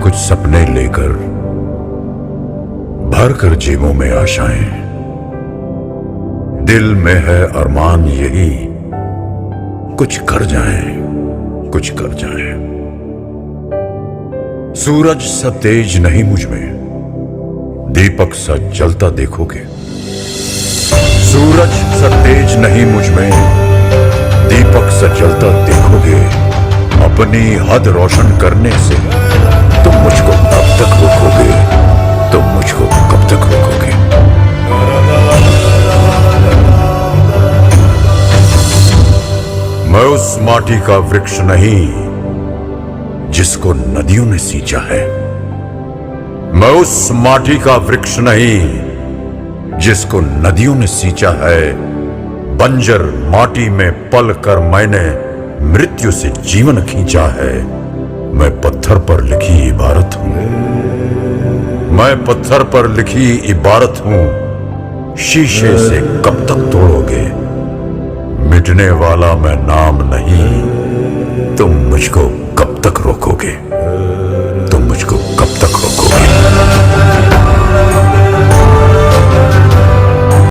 कुछ सपने लेकर भर कर जेबों में आशाएं, दिल में है अरमान यही कुछ कर जाएं, कुछ कर जाएं। सूरज सा तेज नहीं मुझ में, दीपक सा जलता देखोगे। सूरज सा तेज नहीं मुझ में, दीपक सा जलता देखोगे। अपनी हद रोशन करने से तुम मुझको कब तक रोकोगे, तुम मुझको कब तक रोकोगे। मैं उस माटी का वृक्ष नहीं जिसको नदियों ने सींचा है। मैं उस माटी का वृक्ष नहीं जिसको नदियों ने सींचा है। बंजर माटी में पल कर मैंने मृत्यु से जीवन खींचा है। मैं पत्थर पर लिखी इबारत हूं, मैं पत्थर पर लिखी इबारत हूं। शीशे से कब तक तोड़ोगे, मिटने वाला मैं नाम नहीं, तुम मुझको कब तक रोकोगे।